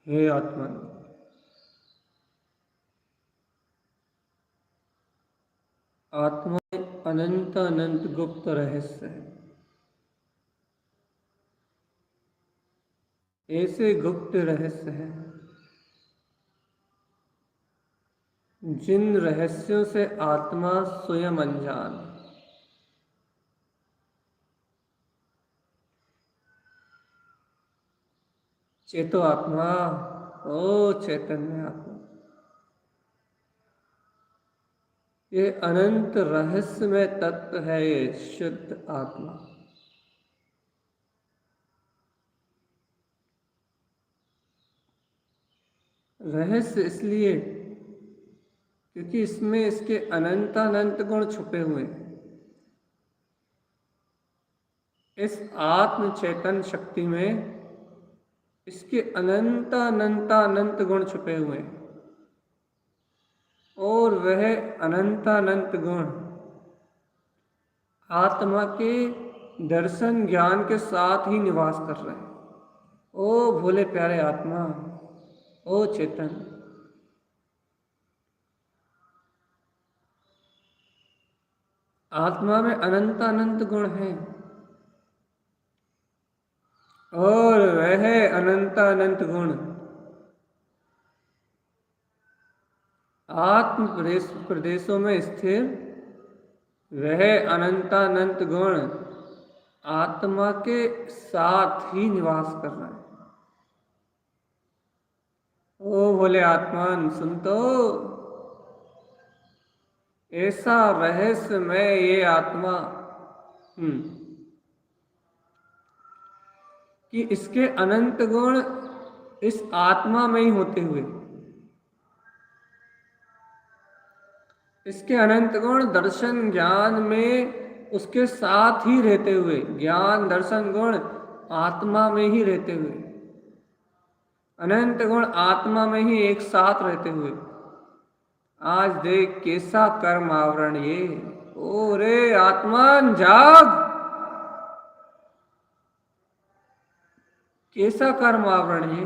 हे आत्मन, आत्मा में अनंत अनंत गुप्त रहस्य है। ऐसे गुप्त रहस्य हैं जिन रहस्यों से आत्मा स्वयं अनजान है। चेतो आत्मा, ओ चैतन्य आत्मा, ये अनंत रहस्यमय तत्व है। ये शुद्ध आत्मा रहस्य इसलिए क्योंकि इसमें इसके अनंत अनंत गुण छुपे हुए हैं। इस आत्म चैतन्य शक्ति में इसके अनंत अनंत अनंत गुण छुपे हुए हैं और वह अनंत अनंत गुण आत्मा के दर्शन ज्ञान के साथ ही निवास कर रहे हैं। ओ भोले प्यारे आत्मा, ओ चेतन, आत्मा में अनंत अनंत गुण हैं और वह अनंत अनंत गुण आत्म प्रदेशों में स्थिर वह अनंतानंत गुण आत्मा के साथ ही निवास कर रहा है। ओ भोले आत्मन, सुन तो, ऐसा रहस्य में ये आत्मा कि इसके अनंत गुण इस आत्मा में ही होते हुए इसके अनंत गुण दर्शन ज्ञान में उसके साथ ही रहते हुए, ज्ञान दर्शन गुण आत्मा में ही रहते हुए, अनंत गुण आत्मा में ही एक साथ रहते हुए, आज देख कैसा कर्म आवरण ये। ओ रे आत्मान जाग, कैसा कर्म आवरण ये,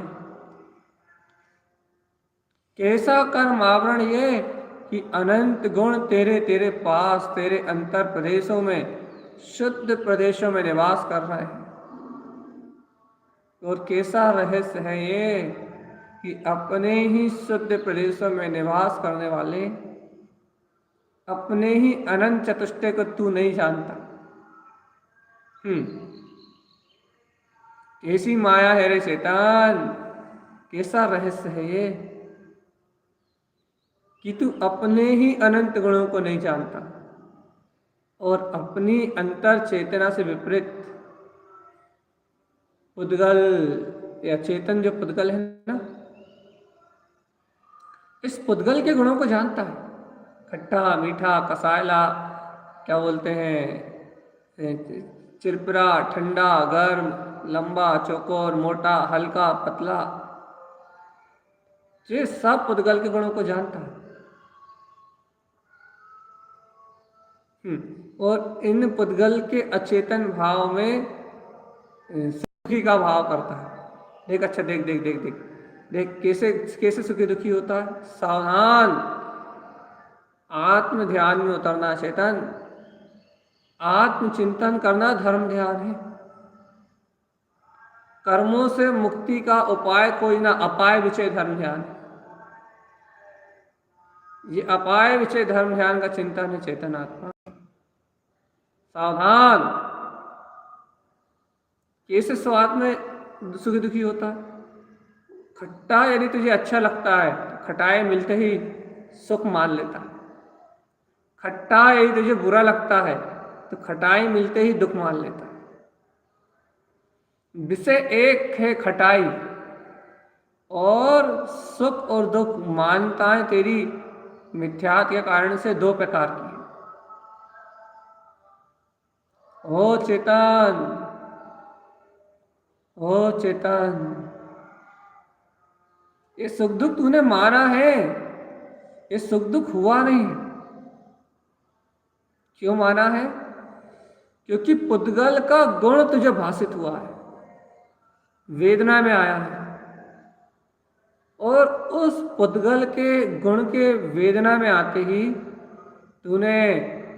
कैसा कर्म आवरण ये कि अनंत गुण तेरे तेरे पास, तेरे अंतर प्रदेशों में, शुद्ध प्रदेशों में निवास कर रहे हैं। और कैसा रहस्य है ये कि अपने ही शुद्ध प्रदेशों में निवास करने वाले अपने ही अनंत चतुष्टय को तू नहीं जानता। कैसी माया है रे शैतान, कैसा रहस्य है ये कि तू अपने ही अनंत गुणों को नहीं जानता और अपनी अंतर चेतना से विपरीत पुद्गल या चेतन जो पुद्गल है ना, इस पुद्गल के गुणों को जानता है। खट्टा मीठा कसायला, क्या बोलते हैं, चिरपिरा, ठंडा गर्म, लंबा चौकोर, मोटा हल्का पतला, ये सब पुद्गल के गुणों को जानता है। और इन पुद्गल के अचेतन भाव में सुखी का भाव करता है। देख, अच्छा देख देख देख देख देख कैसे कैसे सुखी दुखी होता है। सावधान, आत्म ध्यान में उतरना चेतन, आत्म चिंतन करना धर्म ध्यान है। कर्मों से मुक्ति का उपाय कोई ना, अपाय विषय धर्म ध्यान है। ये अपाय विषय धर्म ध्यान का चिंतन है चेतन आत्मा। सावधान, कैसे स्वाद में सुखी दुखी होता है। खट्टा यदि तुझे अच्छा लगता है तो खटाई मिलते ही सुख मान लेता है। खट्टा यदि तुझे बुरा लगता है तो खटाई मिलते ही दुख मान लेता है। विषय एक है खटाई, और सुख और दुख मानताएं तेरी मिथ्यात्व के कारण से दो प्रकार की है। ओ चेतन, ओ चेतन, ये सुख दुख तूने माना है, ये सुख दुख हुआ नहीं। क्यों माना है? क्योंकि पुद्गल का गुण तुझे भासित हुआ है, वेदना में आया है। और उस पुद्गल के गुण के वेदना में आते ही तूने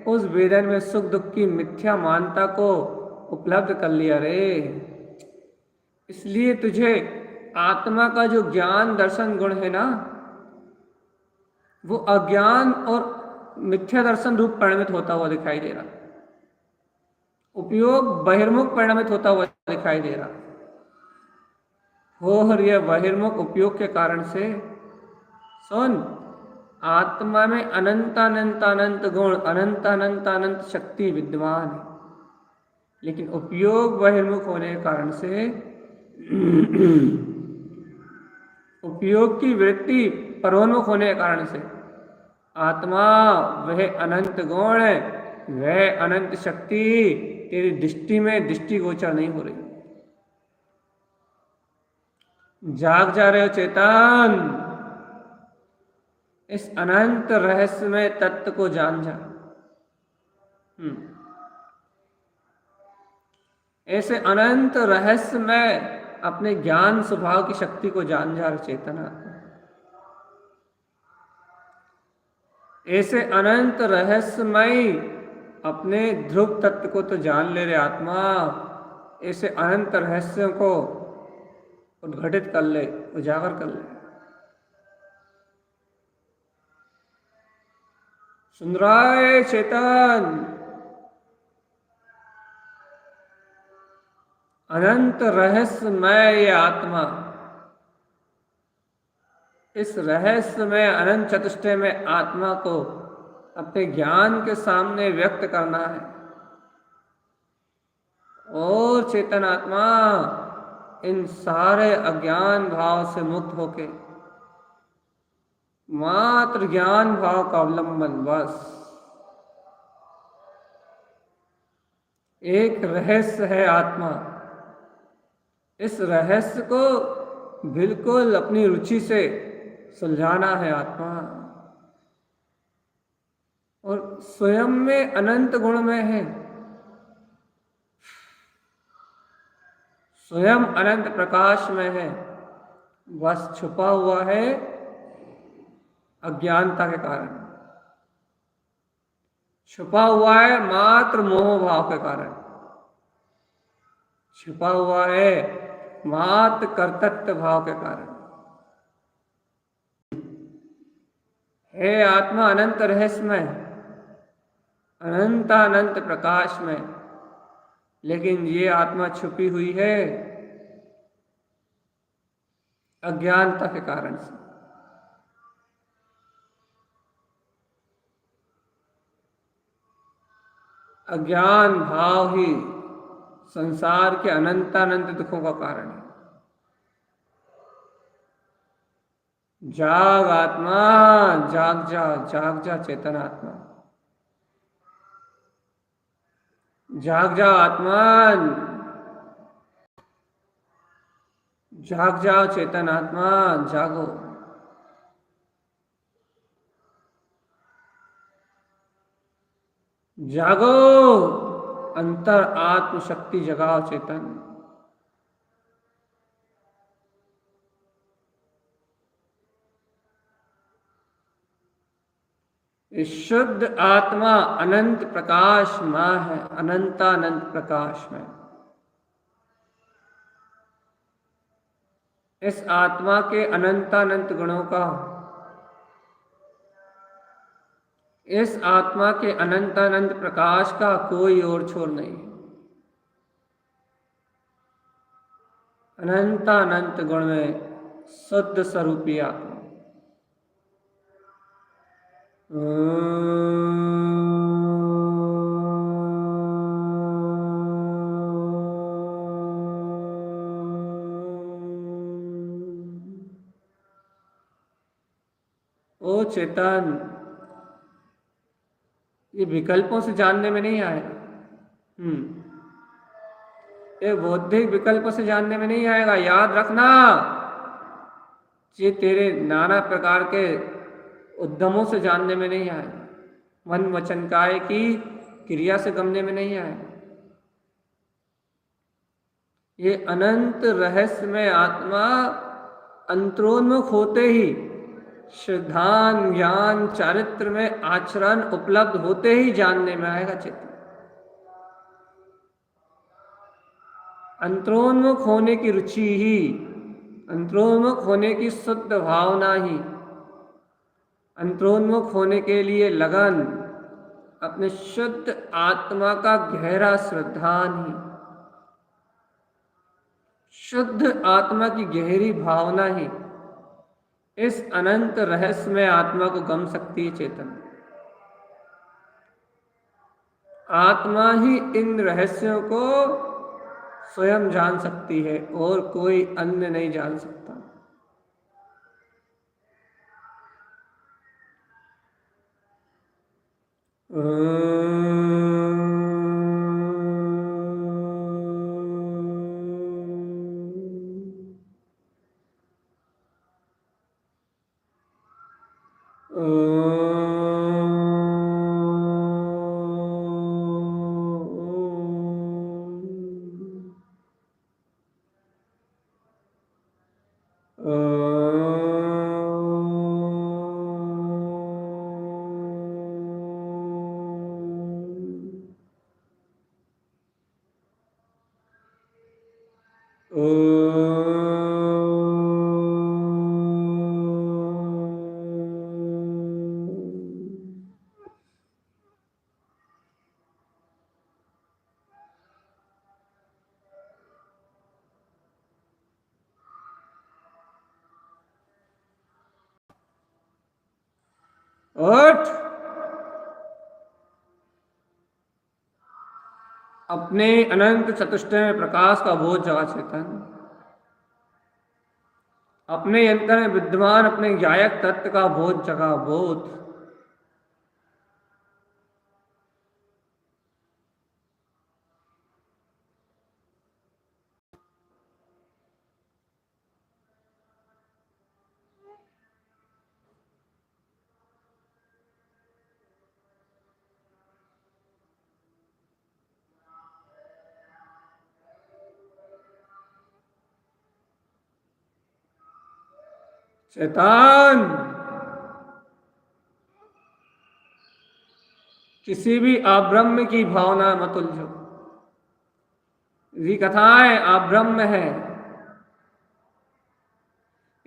उस वेदन में सुख दुख की मिथ्या मानता को उपलब्ध कर लिया रे। इसलिए तुझे आत्मा का जो ज्ञान दर्शन गुण है ना, वो अज्ञान और मिथ्या दर्शन रूप परिणमित होता हुआ दिखाई दे रहा, उपयोग बहिर्मुख परिणमित होता हुआ दिखाई दे रहा हो। और यह बहिर्मुख उपयोग के कारण से सुन, आत्मा में अनंत अनंत अनंत गुण, अनंत अनंत अनंत शक्ति विद्यमान है, लेकिन उपयोग बहिर्मुख होने के कारण से उपयोग की वृत्ति परोन्मुख होने के कारण से आत्मा वह अनंत गुण, वह अनंत शक्ति तेरी दृष्टि में दृष्टिगोचर नहीं हो रही। जाग जा रहे हो चेतन, इस अनंत रहस्यमय तत्व को जान जा। ऐसे अनंत रहस्यमय अपने ज्ञान स्वभाव की शक्ति को जान जा रहे चेतना। ऐसे अनंत रहस्यमय अपने ध्रुव तत्व को तो जान ले रे आत्मा। ऐसे अनंत रहस्यों को उद्घटित कर ले, उजागर कर ले। सुन रहा है चेतन, अनंत रहस्यमय ये आत्मा, इस रहस्य में अनंत चतुष्टय में आत्मा को अपने ज्ञान के सामने व्यक्त करना है। और चेतन आत्मा इन सारे अज्ञान भाव से मुक्त होके मात्र ज्ञान भाव का अवलंबन, बस एक रहस्य है आत्मा। इस रहस्य को बिल्कुल अपनी रुचि से सुलझाना है आत्मा। और स्वयं में अनंत गुण में है, स्वयं अनंत प्रकाश में है, बस छुपा हुआ है अज्ञानता के कारण, छुपा हुआ है मात्र मोह भाव के कारण, छुपा हुआ है मात्र कर्तृत्व भाव के कारण। हे आत्मा अनंत रहस्य में, अनंत अनंत प्रकाश में, लेकिन ये आत्मा छुपी हुई है अज्ञानता के कारण से। अज्ञान भाव ही संसार के अनंत अनंत दुखों का कारण है। जाग आत्मा, जाग जा, जाग जा चेतन आत्मा, जाग जा आत्मा, जाग जाओ चेतन आत्मा, जागो। जागो, अंतर आत्म शक्ति जगाओ चेतन। इस शुद्ध आत्मा अनंत प्रकाश मां है, अनंतानंत प्रकाश में। इस आत्मा के अनंतानंत गुणों का, इस आत्मा के अनंतानंत प्रकाश का कोई और छोर नहीं। अनंतानंत गुण में शुद्ध स्वरूपी आत्मा। ओ चेतन, ये विकल्पों से जानने में नहीं आएगा। ये बौद्धिक विकल्पों से जानने में नहीं आएगा। याद रखना, ये तेरे नाना प्रकार के उद्यमों से जानने में नहीं आएगा। मन वचन काय की क्रिया से गमने में नहीं आएगा। ये अनंत रहस्य में आत्मा अंतरोन्मुख होते ही, श्रद्धान ज्ञान चारित्र में आचरण उपलब्ध होते ही जानने में आएगा चेतन। अंतरोन्मुख होने की रुचि ही, अंतरोन्मुख होने की शुद्ध भावना ही, अंतरोन्मुख होने के लिए लगन, अपने शुद्ध आत्मा का गहरा श्रद्धान ही, शुद्ध आत्मा की गहरी भावना ही इस अनंत रहस्य में आत्मा को गम सकती है चेतन। आत्मा ही इन रहस्यों को स्वयं जान सकती है और कोई अन्य नहीं जान सकता। उठ, अपने अनंत चतुष्टय प्रकाश का बोध जगा चेतन, अपने अंतर में विद्यमान अपने गायक तत्व का बोध जगा बोध। चेतन, किसी भी अब्रह्म की भावना मत उलझो। ये कथाएं अब्रह्म है,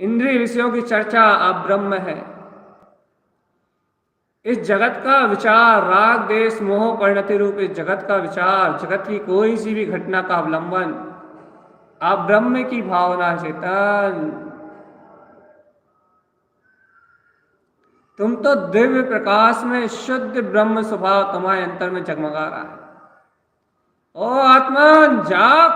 इंद्रिय विषयों की चर्चा अब्रह्म है। इस जगत का विचार, राग देश मोह परिणति रूप इस जगत का विचार, जगत की कोई सी भी घटना का अवलंबन अब्रह्म की भावना। चेतन, तुम तो दिव्य प्रकाश में शुद्ध ब्रह्म स्वभाव तुम्हारे अंतर में जगमगा रहा है। ओ आत्मन जाग।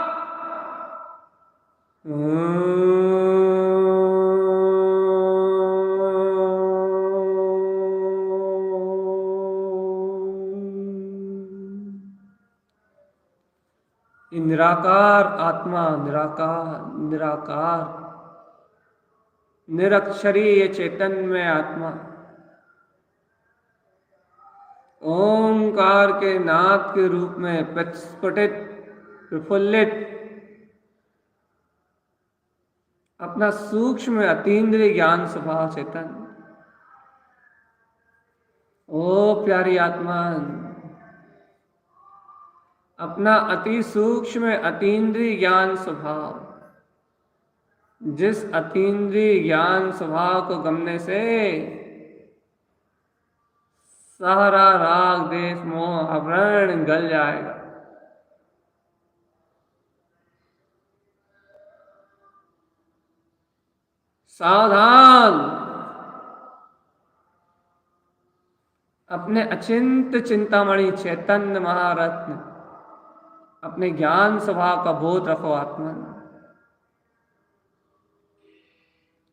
निराकार आत्मा, निराकार निराकार निरक्षरी ये चैतन्य आत्मा, ओंकार के नाद के रूप में प्रस्फुटित प्रफुल्लित अपना सूक्ष्म अतीन्द्रिय ज्ञान स्वभाव चेतन। ओ प्यारी आत्मा, अपना अति सूक्ष्म अतीन्द्रिय ज्ञान स्वभाव, जिस अतीन्द्रिय ज्ञान स्वभाव को गमने से सारा राग देश मोह आवरण गल जाएगा। सावधान, अपने अचिंत चिंतामणि चैतन्य महारत्न अपने ज्ञान स्वभाव का बोध रखो। आत्मा,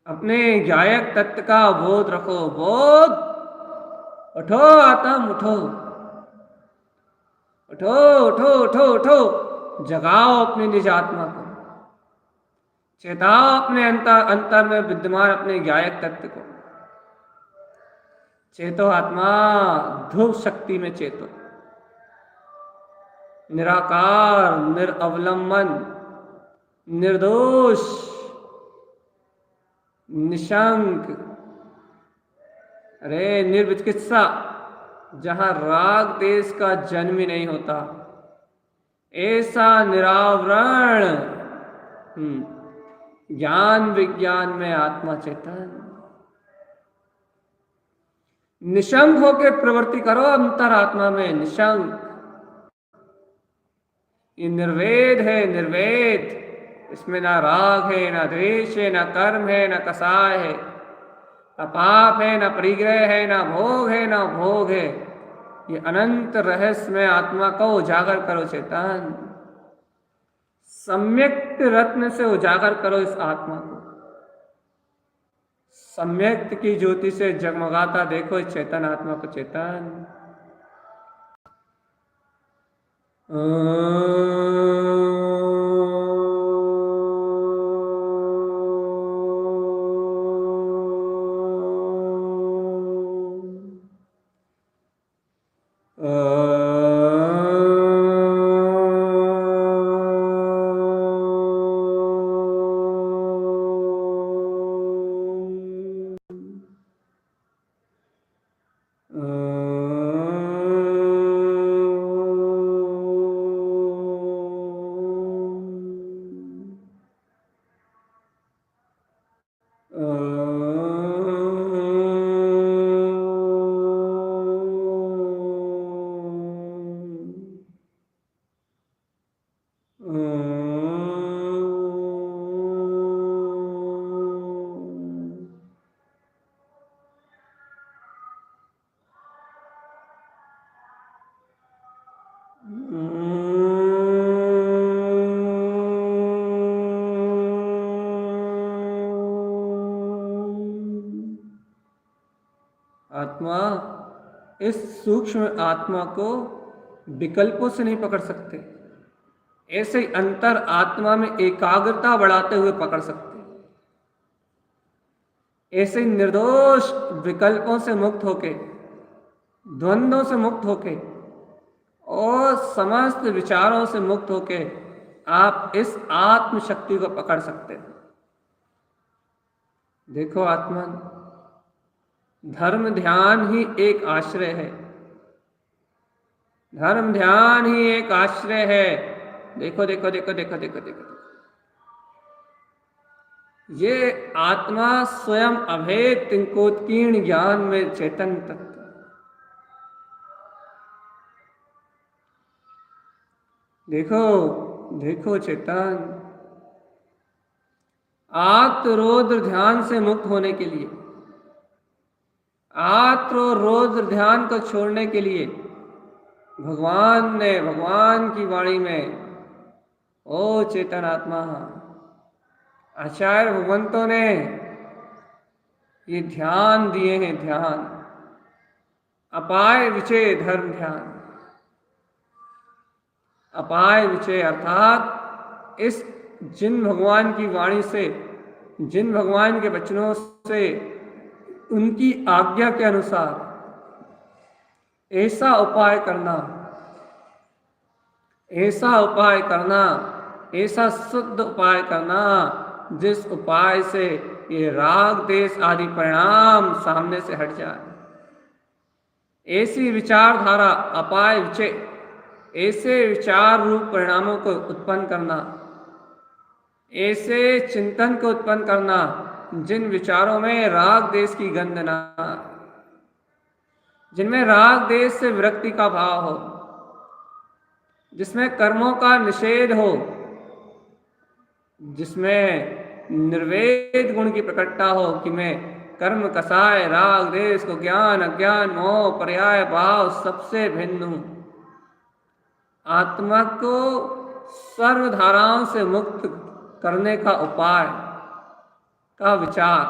अपने गायक तत्व का बोध रखो। बोध, उठो आत्म, उठो उठो उठो उठो उठो, जगाओ अपने निज आत्मा को, चेताओ अपने अंतर में विद्यमान अपने गायक तत्व को। चेतो आत्मा, ध्रुव शक्ति में चेतो, निराकार निरअवलंबन निर्दोष निशंक, अरे निर्विचिकित्सा, जहां राग देश का जन्म ही नहीं होता, ऐसा निरावरण ज्ञान विज्ञान में आत्मा चेतन। निशंक होके प्रवृत्ति करो अंतरात्मा में, निशंक। ये निर्वेद है, निर्वेद। इसमें ना राग है, ना द्वेष है, ना कर्म है, ना कसाय है, ना पाप है, ना परिग्रह है, ना भोग है, ना भोग है। ये अनंत रहस्य में आत्मा को उजागर करो चेतन। सम्यक्त रत्न से उजागर करो इस आत्मा को। सम्यक्त की ज्योति से जगमगाता देखो इस चेतन आत्मा को चेतन। आत्मा, इस सूक्ष्म आत्मा को विकल्पों से नहीं पकड़ सकते, ऐसे ही अंतर आत्मा में एकाग्रता बढ़ाते हुए पकड़ सकते। ऐसे ही निर्दोष विकल्पों से मुक्त होके, द्वंद्वों से मुक्त होके और समस्त विचारों से मुक्त होके आप इस आत्म शक्ति को पकड़ सकते हैं। देखो आत्मा, धर्म ध्यान ही एक आश्रय है, धर्म ध्यान ही एक आश्रय है। देखो देखो देखो देखो देखो देखो, ये आत्मा स्वयं अभेद तिंकोत्कीर्ण ज्ञान में चेतन तत्व। देखो देखो चेतन, आत्मरोद्र ध्यान से मुक्त होने के लिए, आत्मरोद्र ध्यान को छोड़ने के लिए भगवान ने भगवान की वाणी में, ओ चेतन आत्मा, आचार्य भगवंतों ने ये ध्यान दिए हैं, ध्यान अपाय विचय धर्म ध्यान। अपाय विचय अर्थात इस जिन भगवान की वाणी से, जिन भगवान के वचनों से, उनकी आज्ञा के अनुसार ऐसा उपाय करना, ऐसा उपाय करना, ऐसा शुद्ध उपाय करना जिस उपाय से ये राग देश आदि परिणाम सामने से हट जाए। ऐसी विचारधारा अपाय विचय, ऐसे विचार रूप परिणामों को उत्पन्न करना, ऐसे चिंतन को उत्पन्न करना जिन विचारों में राग देश की गंध ना, जिनमें राग देश से विरक्ति का भाव हो, जिसमें कर्मों का निषेध हो, जिसमें निर्वेद गुण की प्रकटता हो कि मैं कर्म कसाय राग देश को ज्ञान अज्ञान मोह पर्याय भाव सबसे भिन्न हूं। आत्मा को सर्वधाराओं से मुक्त करने का उपाय का विचार,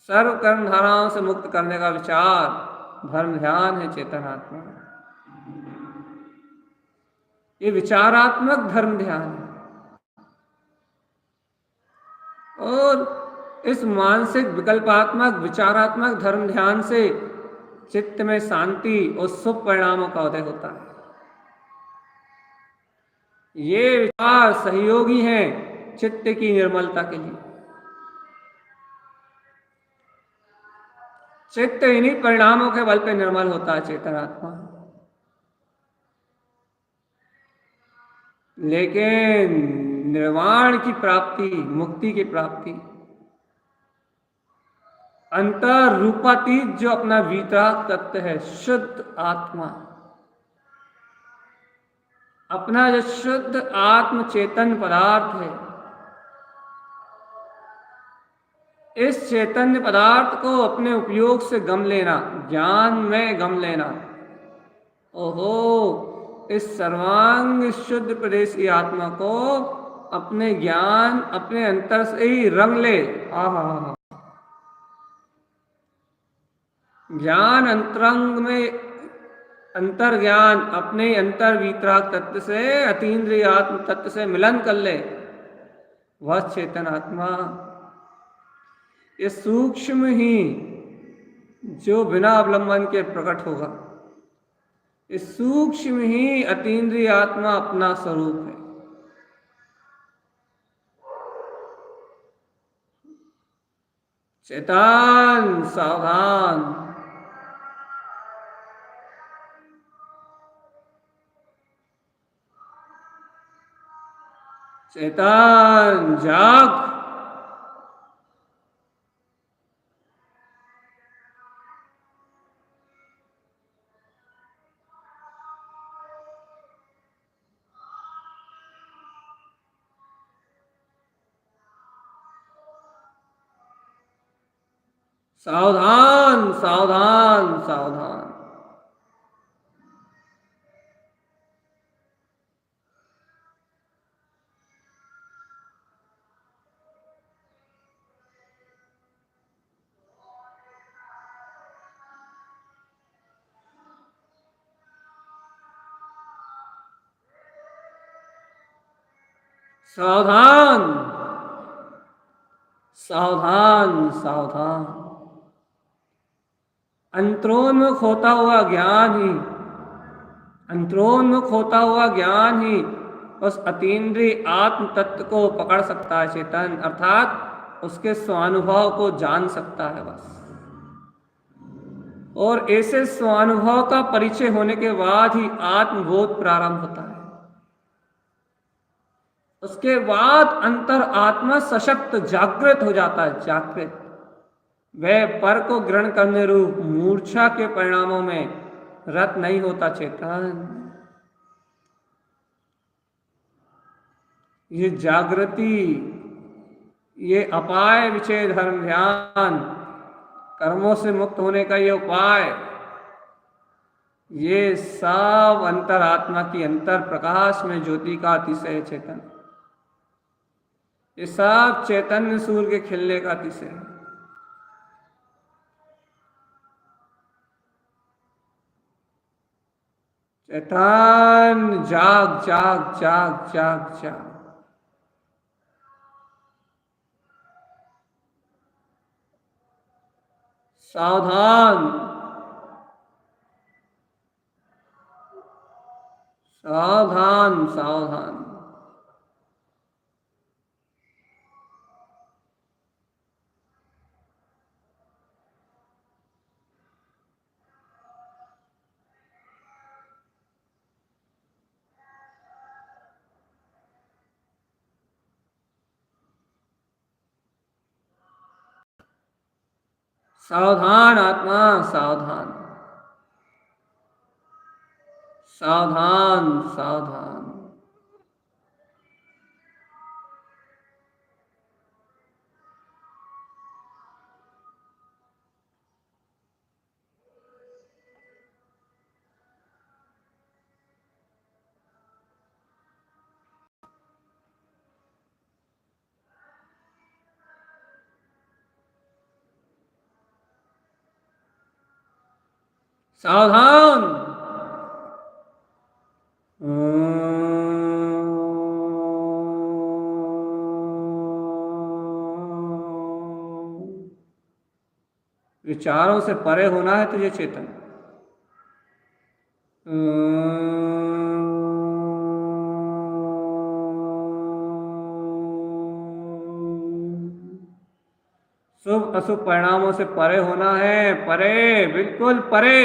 सर्व कर्म धाराओं से मुक्त करने का विचार धर्म ध्यान है चेतन आत्मा। ये विचारात्मक धर्म ध्यान है। और इस मानसिक विकल्पात्मक विचारात्मक धर्म ध्यान से चित्त में शांति और शुभ परिणामों का उदय होता है। ये विचार सहयोगी हैं चित्त की निर्मलता के लिए। चित्त इन्हीं परिणामों के बल पे निर्मल होता है चेतन आत्मा। लेकिन निर्वाण की प्राप्ति, मुक्ति की प्राप्ति, अंतर रूपातीत जो अपना वीतराग तत्व है, शुद्ध आत्मा, अपना जो शुद्ध आत्म चेतन पदार्थ है, इस चैतन्य पदार्थ को अपने उपयोग से गम लेना, ज्ञान में गम लेना। ओहो, इस सर्वांग शुद्ध प्रदेशी आत्मा को अपने ज्ञान, अपने अंतर से ही रंग ले। आहा, ज्ञान अंतरंग में, अंतर ज्ञान अपने अंतर वीतराग तत्व से, अतीन्द्रिय आत्म तत्व से मिलन कर ले, वह चेतन आत्मा ये सूक्ष्म ही जो बिना अवलंबन के प्रकट होगा, इस सूक्ष्म ही अतीन्द्रिय आत्मा अपना स्वरूप है। चेतन सावधान, चेतन जाग, सावधान सावधान सावधान, सावधान सावधान सावधान। अंतरोन्मुख होता हुआ ज्ञान ही, अंतरोन्मुख होता हुआ ज्ञान ही उस अतीन्द्रिय आत्म तत्व को पकड़ सकता है चेतन, अर्थात उसके स्वानुभव को जान सकता है बस। और ऐसे स्वानुभव का परिचय होने के बाद ही आत्मबोध प्रारंभ होता है। उसके बाद अंतर आत्मा सशक्त जागृत हो जाता है, जागृत। वह पर को ग्रहण करने रूप मूर्छा के परिणामों में रत नहीं होता चेतन। ये जागृति, ये अपाय विचय धर्म ध्यान, कर्मों से मुक्त होने का ये उपाय, ये सब अंतर आत्मा की अंतर प्रकाश में ज्योति का अतिशय चेतन, ये सब चैतन्य सूर्य के खिलने का अतिशय। चेतन जाग जाग जाग जाग जाग, सावधान सावधान सावधान, सावधान आत्मा सावधान, सावधान सावधान, सावधान। विचारों से परे होना है तुझे चेतन। शुभ अशुभ परिणामों से परे होना है, परे, बिल्कुल परे।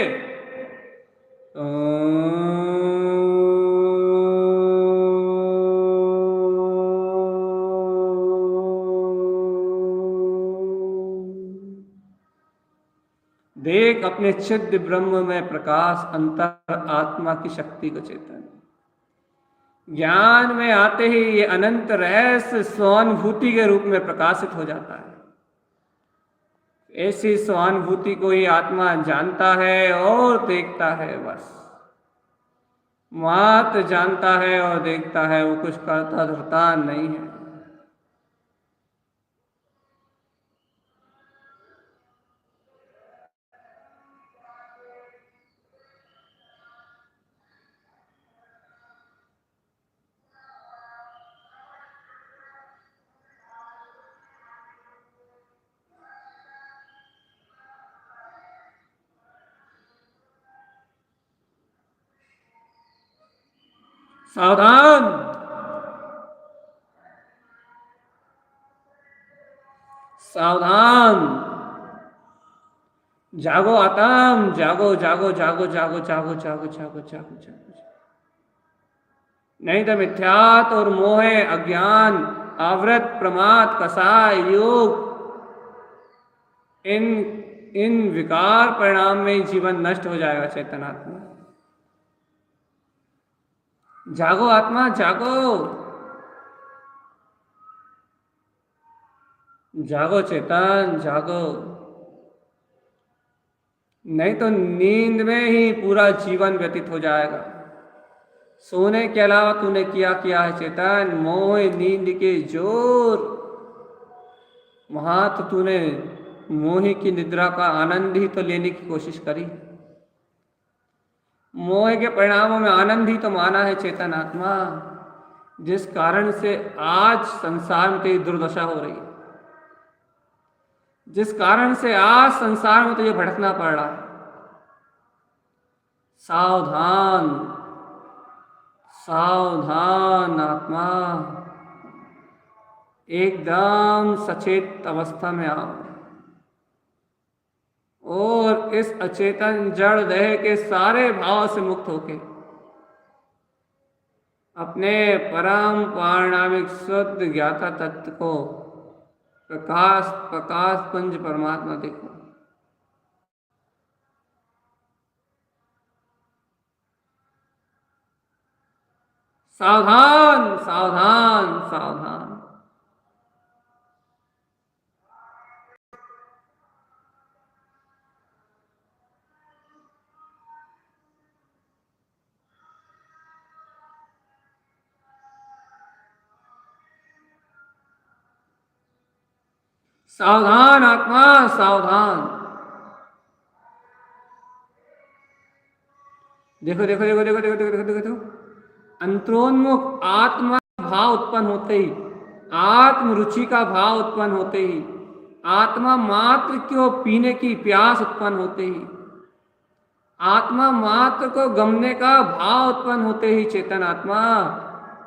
देख अपने छिद्र ब्रह्म में प्रकाश, अंतर आत्मा की शक्ति को चेतन। ज्ञान में आते ही ये अनंत रहस्य स्वानुभूति के रूप में प्रकाशित हो जाता है। ऐसी स्वानुभूति को ही आत्मा जानता है और देखता है। बस मात्र जानता है और देखता है, वो कुछ करता धरता नहीं है। सावधान, सावधान, जागो आत्म, जागो जागो जागो जागो जागो जागो जागो जागो जागो। नहीं तो मिथ्यात और मोह, अज्ञान, आवृत, प्रमाद, कसाय, योग, इन इन विकार परिणाम में ही जीवन नष्ट हो जाएगा। चेतनात्मा जागो, आत्मा जागो, जागो चेतन जागो। नहीं तो नींद में ही पूरा जीवन व्यतीत हो जाएगा। सोने के अलावा तूने किया किया है चेतन, मोह नींद के जोर। वहां तो तूने मोह की निद्रा का आनंद ही तो लेने की कोशिश करी। मोह के परिणामों में आनंद ही तो माना है चेतन आत्मा, जिस कारण से आज संसार में तेरी दुर्दशा हो रही है, जिस कारण से आज संसार में तुझे भटकना पड़ रहा है। सावधान, सावधान आत्मा, एकदम सचेत अवस्था में आओ और इस अचेतन जड़ देह के सारे भाव से मुक्त होके अपने परम पारणामिक शुद्ध ज्ञाता तत्व को प्रकाश प्रकाश पंच परमात्मा देखो। सावधान, सावधान, सावधान। सावधान आत्मा, सावधान। देखो देखो देखो देखो देखो देखो देखो देखो, अंतरोन्मुख आत्मा भाव उत्पन्न होते ही, आत्म रुचि का भाव उत्पन्न होते ही, आत्मा मात्र को पीने की प्यास उत्पन्न होते ही, आत्मा मात्र को गमने का भाव उत्पन्न होते ही चेतन आत्मा,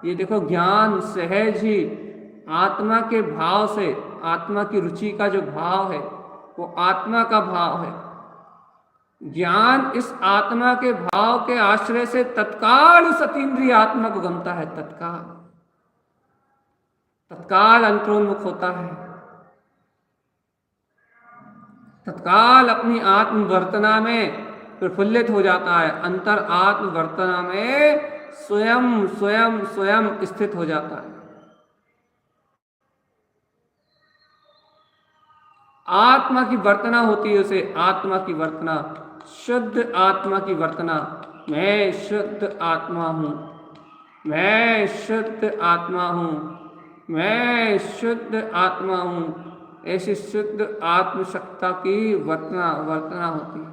ये देखो ज्ञान सहज ही आत्मा के भाव से, आत्मा की रुचि का जो भाव है वो आत्मा का भाव है। ज्ञान इस आत्मा के भाव के आश्रय से तत्काल उस अतीन्द्रिय आत्मा को गमता है, तत्काल तत्काल अंतरोन्मुख होता है, तत्काल अपनी आत्मवर्तना में प्रफुल्लित हो जाता है, अंतर आत्मवर्तना में स्वयं स्वयं स्वयं स्थित हो जाता है। आत्मा की वर्तना होती है उसे, आत्मा की वर्तना, शुद्ध आत्मा की वर्तना। मैं शुद्ध आत्मा हूँ, मैं शुद्ध आत्मा हूँ, मैं शुद्ध आत्मा हूँ। ऐसी शुद्ध आत्मशक्ता की वर्तना वर्तना होती है।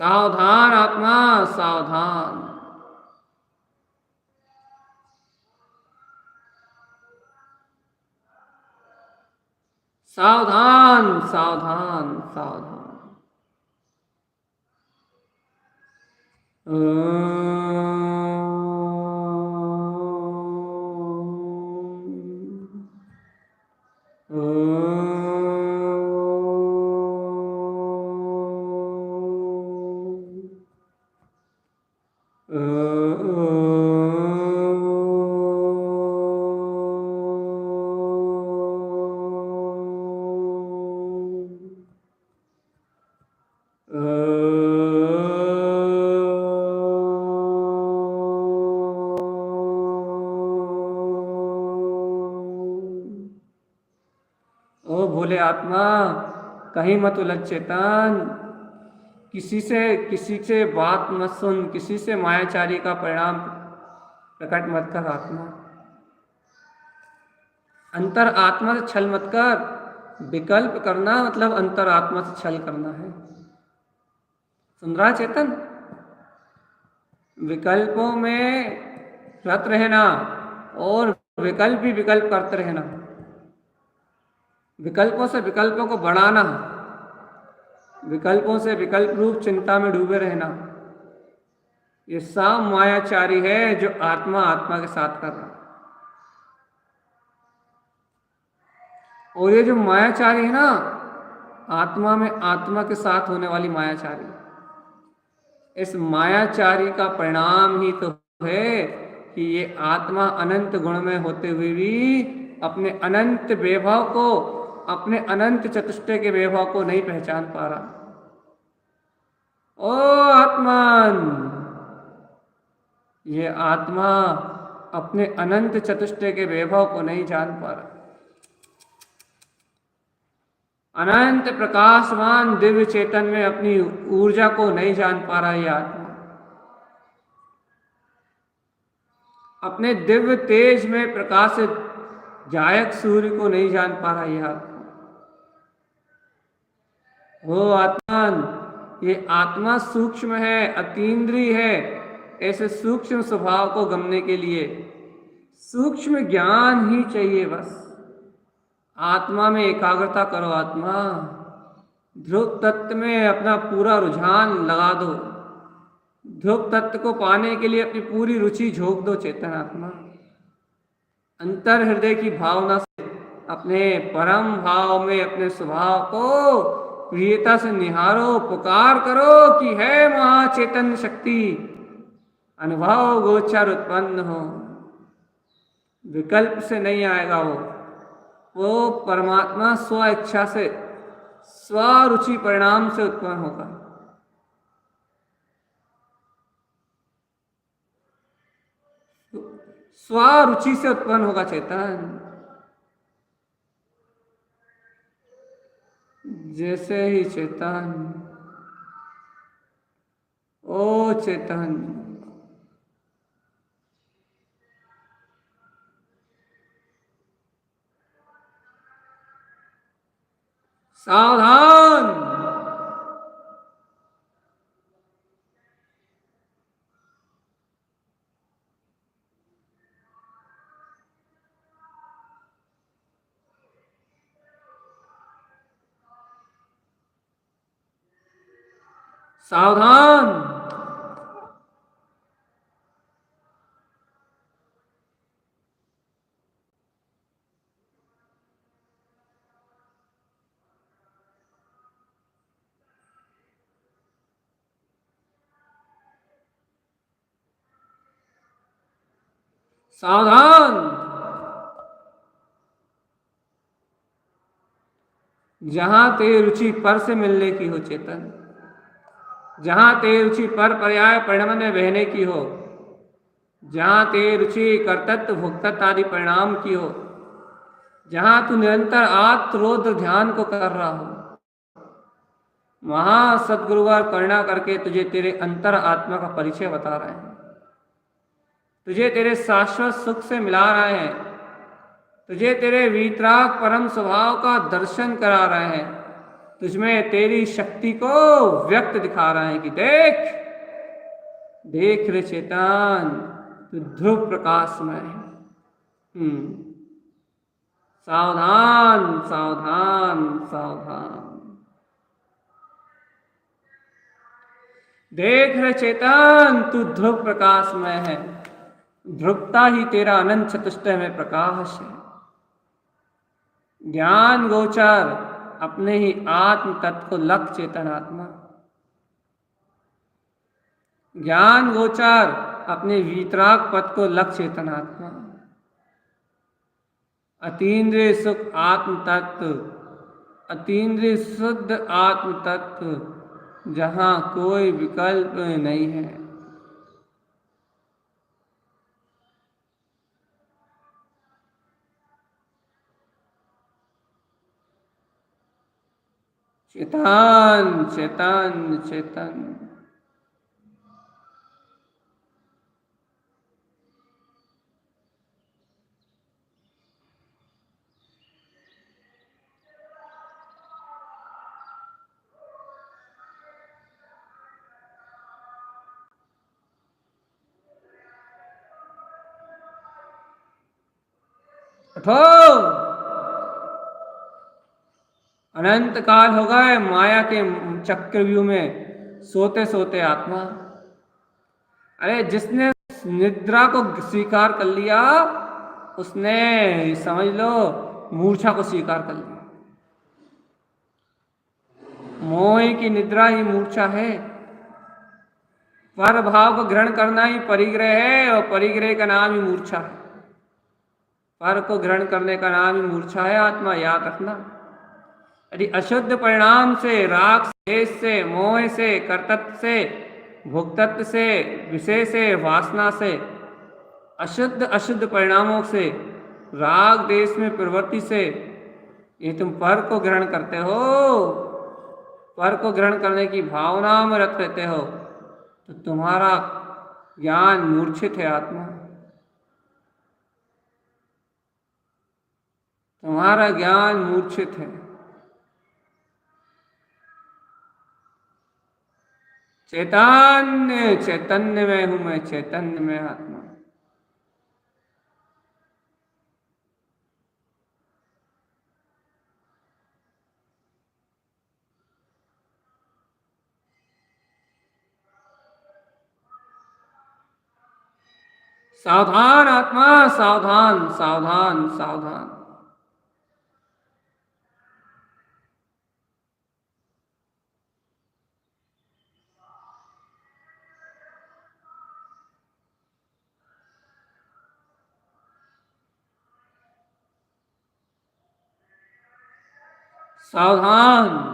सावधान आत्मा, सावधान। सावधान, सावधान, सावधान। भोले आत्मा कहीं मत उलझ चेतन, किसी से बात मत सुन, किसी से मायाचारी का परिणाम प्रकट मत कर आत्मा। अंतर आत्मा से छल मत कर। विकल्प करना मतलब अंतर आत्मा से छल करना है। सुन रहा चेतन? विकल्पों में रत रहना और विकल्प ही विकल्प करते रहना, विकल्पों से विकल्पों को बढ़ाना, विकल्पों से विकल्प रूप चिंता में डूबे रहना, ये सब मायाचारी है जो आत्मा आत्मा के साथ कर रहा है। और ये जो मायाचारी है ना, आत्मा में आत्मा के साथ होने वाली मायाचारी, इस मायाचारी का परिणाम ही तो है कि ये आत्मा अनंत गुण में होते हुए भी अपने अनंत वैभव को, अपने अनंत चतुष्टय के वैभव को नहीं पहचान पा रहा। ओ आत्मन, ये आत्मा अपने अनंत चतुष्टय के वैभव को नहीं जान पा रहा। अनंत प्रकाशमान दिव्य चेतन में अपनी ऊर्जा को नहीं जान पा रहा। ये आत्मा अपने दिव्य तेज में प्रकाशित जायक सूर्य को नहीं जान पा रहा। ये आत्मा, वो आत्मन, ये आत्मा सूक्ष्म है, अतीन्द्रिय है। ऐसे सूक्ष्म स्वभाव को गमने के लिए सूक्ष्म ज्ञान ही चाहिए। बस आत्मा में एकाग्रता करो। आत्मा ध्रुव तत्व में अपना पूरा रुझान लगा दो। ध्रुव तत्व को पाने के लिए अपनी पूरी रुचि झोंक दो। चेतन आत्मा अंतर हृदय की भावना से अपने परम भाव में अपने स्वभाव को प्रियता से निहारो, पुकार करो कि है महाचेतन शक्ति अनुभव गोचर उत्पन्न हो। विकल्प से नहीं आएगा वो परमात्मा स्व इच्छा से, स्वरुचि परिणाम से उत्पन्न होगा। स्वरुचि से उत्पन्न होगा चेतन। जैसे ही चेतन, ओ चेतन, सावधान, सावधान। सावधान। जहां तेरी रुचि पर से मिलने की हो चेतन, जहां तेरी रुचि पर पर्याय परिणाम में बहने की हो, जहां तेरी रुचि कर्तत्व भुक्तत्व आदि परिणाम की हो, जहां तू निरंतर आत्मरोध ध्यान को कर रहा हो, वहां सदगुरुवार करुणा करके तुझे तेरे अंतर आत्मा का परिचय बता रहे हैं, तुझे तेरे शाश्वत सुख से मिला रहे हैं, तुझे तेरे वीतराग परम स्वभाव का दर्शन करा रहे हैं, तुझमें तेरी शक्ति को व्यक्त दिखा रहे हैं कि देख देख रे चेतन, तू ध्रुव प्रकाश में है। सावधान, सावधान, सावधान। देख रे चेतन, तू ध्रुव प्रकाश में है। ध्रुवता ही तेरा अनंत चतुष्टय में प्रकाश है। ज्ञान गोचर अपने ही आत्म तत्व को लख चेतन आत्मा, ज्ञान गोचर अपने वीतराग पद को लख चेतन आत्मा, अतीन्द्रिय सुख आत्म तत्व, अतीन्द्रिय शुद्ध आत्म तत्व जहां कोई विकल्प नहीं है। चेतन चेतन चेतन। उठो। अनंत काल हो गए माया के चक्रव्यूह में सोते सोते आत्मा। अरे जिसने निद्रा को स्वीकार कर लिया उसने समझ लो मूर्छा को स्वीकार कर लिया। मोह की निद्रा ही मूर्छा है। पर भाव को ग्रहण करना ही परिग्रह है और परिग्रह का नाम ही मूर्छा है। पर को ग्रहण करने का नाम ही मूर्छा है। आत्मा याद रखना। यदि अशुद्ध परिणाम से, राग से, मोह से, कर्तत्व से, भोक्तत्व से, विषय से, वासना से, अशुद्ध अशुद्ध परिणामों से, राग देश में प्रवृत्ति से ये तुम पर को ग्रहण करते हो, पर को ग्रहण करने की भावना में रत रहते हो, तो तुम्हारा ज्ञान मूर्छित है। आत्मा तुम्हारा ज्ञान मूर्छित है। चैतन्य चैतन्य में हूं मैं, चैतन्य में आत्मा। सावधान आत्मा, सावधान सावधान सावधान। सावधान।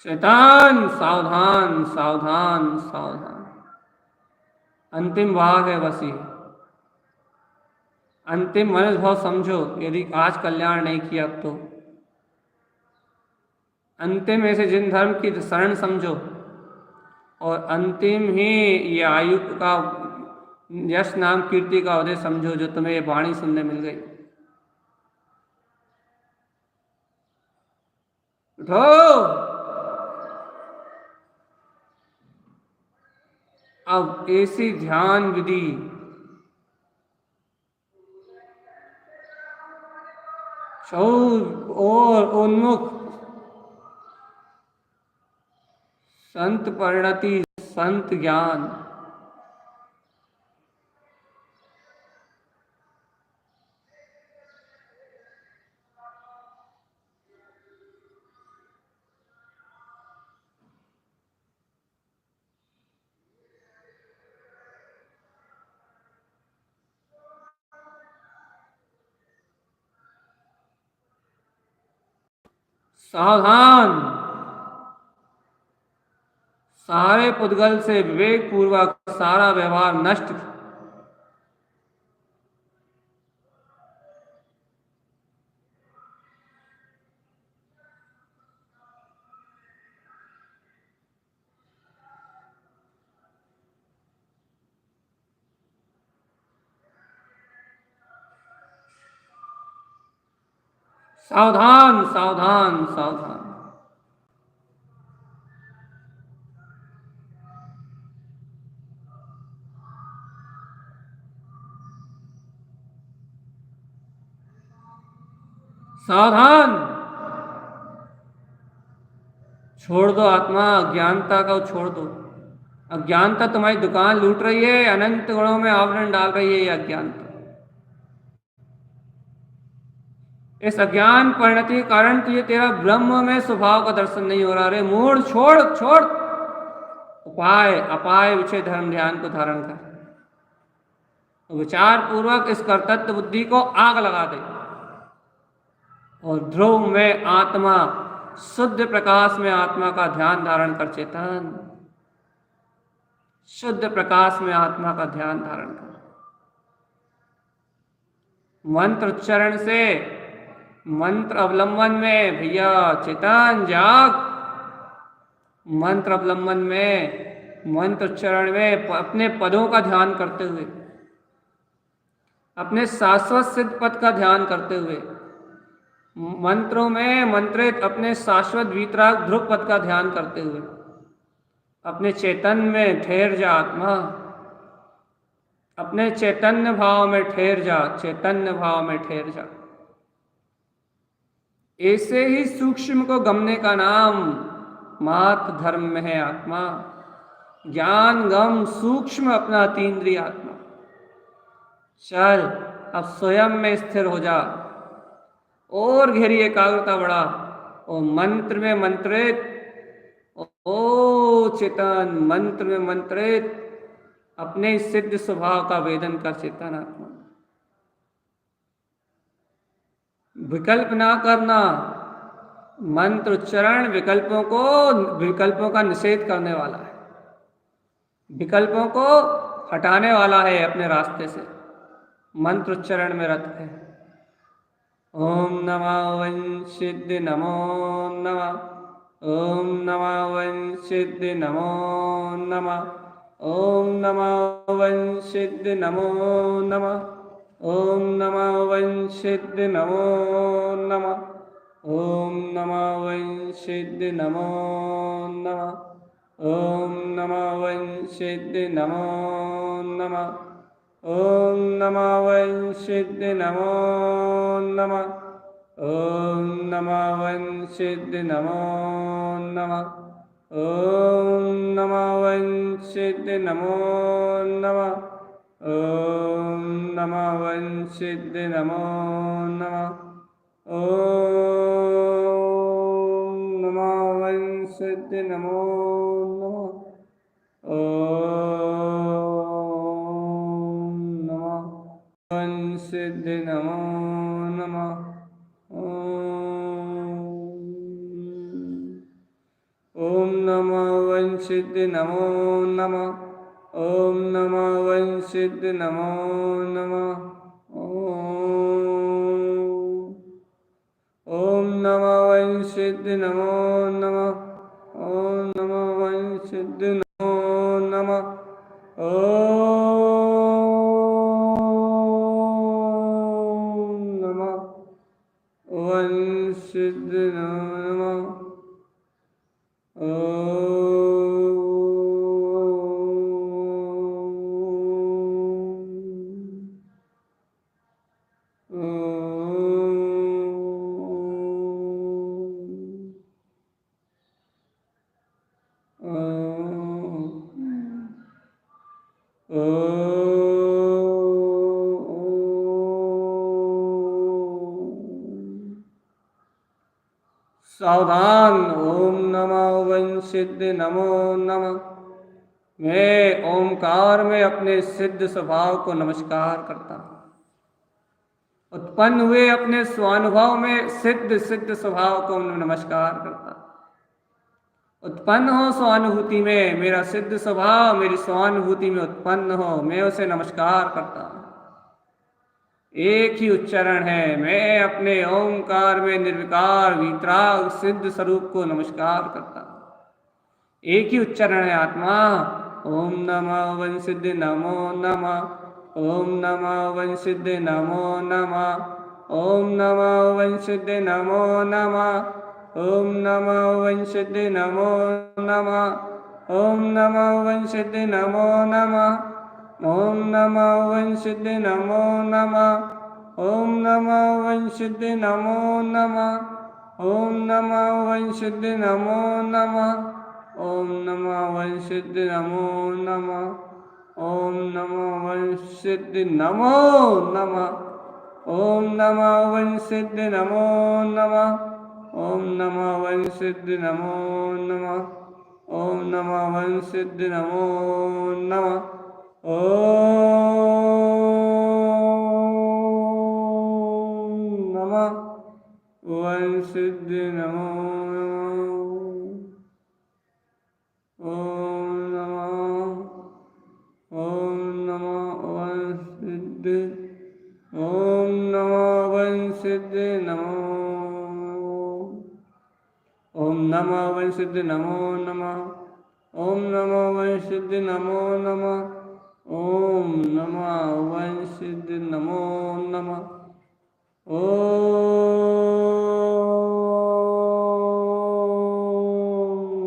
शैतान सावधान सावधान सावधान। अंतिम भाग है बस ये। अंतिम अनुभव समझो। यदि आज कल्याण नहीं किया अब तो अंतिम ऐसे जिन धर्म की शरण समझो और अंतिम ही ये आयु का यश नाम कीर्ति का उदय समझो जो तुम्हें ये वाणी सुनने मिल गई। उठो। अब ऐसी ध्यान विधि शौर और उन्मुख संत परिणति, संत ज्ञान, सावधान, सारे पुद्गल से विवेक पूर्वक सारा व्यवहार नष्ट। सावधान सावधान सावधान। सावधान, छोड़ दो आत्मा, अज्ञानता को छोड़ दो। अज्ञानता तुम्हारी दुकान लूट रही है, अनंत गुणों में आवरण डाल रही है ये अज्ञानता। इस अज्ञान परिणति के कारण तुझे तेरा ब्रह्म में स्वभाव का दर्शन नहीं हो रहा। रे मूढ़, छोड़ छोड़। उपाय अपाय विषय धर्म ध्यान को धारण कर, विचार पूर्वक इस कर्तव्य बुद्धि को आग लगा दे और ध्रुव में आत्मा, शुद्ध प्रकाश में आत्मा का ध्यान धारण कर। चेतन, शुद्ध प्रकाश में आत्मा का ध्यान धारण कर। मंत्र उच्चारण से, मंत्र अवलंबन में भैया चेतन जाग। मंत्र अवलंबन में, मंत्र उच्चारण में अपने पदों का ध्यान करते हुए, अपने शाश्वत सिद्ध पद का ध्यान करते हुए, मंत्रों में मंत्रित अपने शाश्वत वीतराग ध्रुव पद का ध्यान करते हुए अपने चैतन्य में ठहर जा। आत्मा, अपने चैतन्य भाव में ठहर जा, चैतन्य भाव में ठहर जा। ऐसे ही सूक्ष्म को गमने का नाम मात धर्म में है। आत्मा ज्ञान गम सूक्ष्म अपना अतीन्द्रिय आत्मा। चल अब स्वयं में स्थिर हो जा और गहरी एकाग्रता बढ़ा और मंत्र में मंत्रित, ओ चेतन, मंत्र में मंत्रित अपने सिद्ध स्वभाव का वेदन कर। चेतन आत्मा, विकल्प ना करना। मंत्र उच्चारण विकल्पों का निषेध करने वाला है, विकल्पों को हटाने वाला है अपने रास्ते से। मंत्र उच्चारण में रत है। ओम नमः वंशिद्ध नमो नमः, ओम नमः वंशिद्ध नमो नमः, ओम नमः वंशिद्ध नमो नमः, ओम नमः वंशिद्ध नमो नमः, ओम नमः वंशिद्ध नमो नमः, ओम नमः वंशिद्ध नमो नमः, ओम नमः वंशिद्ध नमो नमः, ओम नमः वंशिद्ध नमो नमः, ओम नमः वंशिद्ध नमो नमः, ओम नमः वंशिद्ध नमो नमः, ओम नमः वंशिद्ध नमो नमः, ओम नमः वंशिद्ध नमो नमः, ओम नमः वंशिद्ध नमो नमः, ओम नमः वंशिद्ध नमो नमः, ओम नमः वंशिद्ध नमो नमः, ओम नमः वंशिद्ध नमो नमः, ओम नमः वंशिद्ध नमः, सावधान। ओम नमः वंशिद्ध नमो नमः। मैं ओमकार में अपने सिद्ध स्वभाव को नमस्कार करता हूँ उत्पन्न हुए अपने स्वानुभव में सिद्ध सिद्ध स्वभाव को नमस्कार करता। उत्पन्न हो स्वानुभूति में, मेरा सिद्ध स्वभाव मेरी स्वानुभूति में उत्पन्न हो, मैं उसे नमस्कार करता हूं। एक ही उच्चारण है, मैं अपने ओंकार में निर्विकार वीतराग सिद्ध स्वरूप को नमस्कार करता हूं। एक ही उच्चारण है आत्मा। ओम नमः वन सिद्ध नमो नमः। ओम नमः वन सिद्ध नमो नमः। ओम नमः वन सिद्ध नमो नमः। ओम नमः वन सिद्ध नमो नमः। ओम नमः वन सिद्ध नमो नमः। ओम नमः वन सिद्ध नमो नमः। ओम नमः वन सिद्ध नमो नमः। ओम नमः वन सिद्ध नमो नमः। ओम नमः वन सिद्ध नमो नमः। ओम नमः वन सिद्ध नमो नमः। ओम नमः वन सिद्ध नमो नमः। ओम नमः वन सिद्ध नमो नमः। ओम नमः वन सिद्ध नमो नमः। ओम नमः वन सिद्ध नमो नमः वन सिद्ध नमो नमः। ओम नमः वन सिद्ध नमो नमः। ओम नमः वन सिद्ध नमो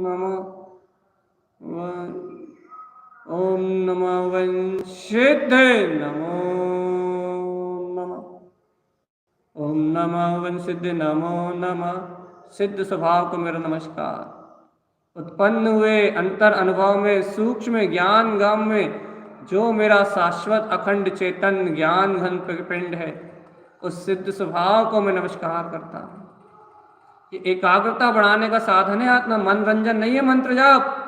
नमः। ओम नमः वन सिद्ध नमो नमः। ओम नमः वन सिद्ध नमो नमः। सिद्ध स्वभाव को मेरा नमस्कार। उत्पन्न हुए अंतर अनुभव में सूक्ष्म ज्ञान गम में जो मेरा शाश्वत अखंड चेतन ज्ञान घन पिंड है, उस सिद्ध स्वभाव को मैं नमस्कार करता हूँ। ये एकाग्रता बढ़ाने का साधन है आत्मा, मनोरंजन नहीं है मंत्र जाप।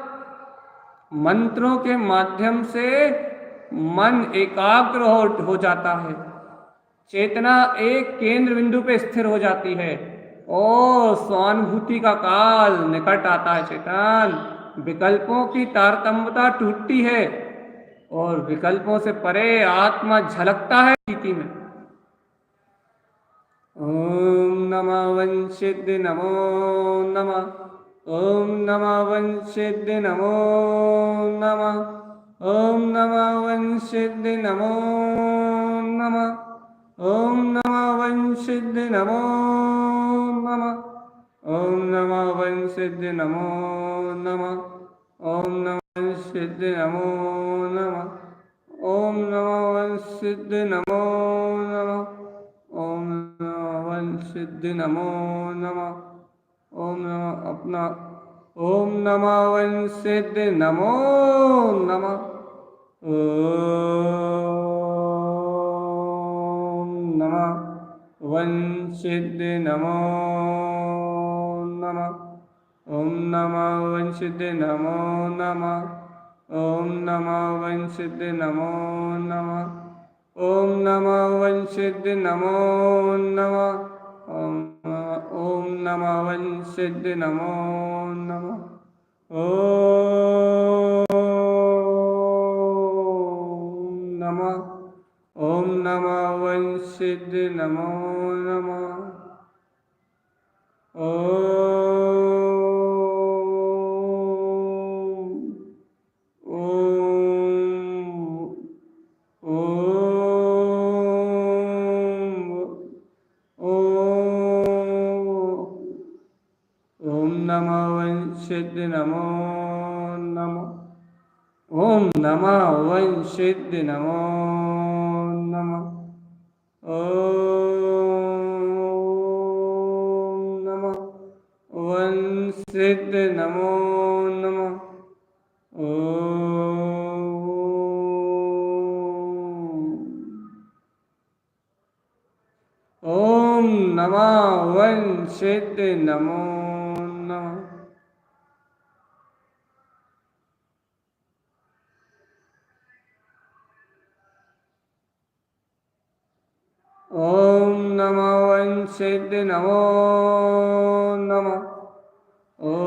मंत्रों के माध्यम से मन एकाग्र हो जाता है, चेतना एक केंद्र बिंदु पे स्थिर हो जाती है और स्वानुभूति का काल निकट आता है। चेतन विकल्पों की तारतम्यता टूटती है और विकल्पों से परे आत्मा झलकता है स्थिति में। ओम नमः वन सिद्ध नमो नमः। ओम नमः वन सिद्ध नमो नमः। ओम नमः वन सिद्ध नमो नमः। ओम नमः वन सिद्ध नमो नमः। ओम नमः वन सिद्ध नमो नमः। ओम नमः वन सिद्ध नमो नमः। ओम नमः वन सिद्ध नमो नमः। ओम नमः वन सिद्ध नमो नमः। ओम नमः अपना ओम नमः वन सिद्ध नमो नमः। ओम नमः वन सिद्ध नमो नमः। ओम नमः वन सिद्ध नमो नमः। ओम नमः वन सिद्ध नमो नमः। ओम नमः वन सिद्ध नमो नमः। ओम नमः वन सिद्ध नमो नमः। ओम नमः। ओम नमः वन सिद्ध नमो नमः। सिद्ध नमो नमः। ओम नमः वन सिद्ध नमो नमः। ओम नमः वन सिद्ध नमो नमः। ओम नमः वन सिद्ध नमो नमः। ओम नमो वंशित नमो नमः। ओम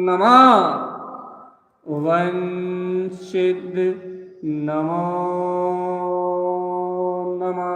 नमः वंशित नमो नमः।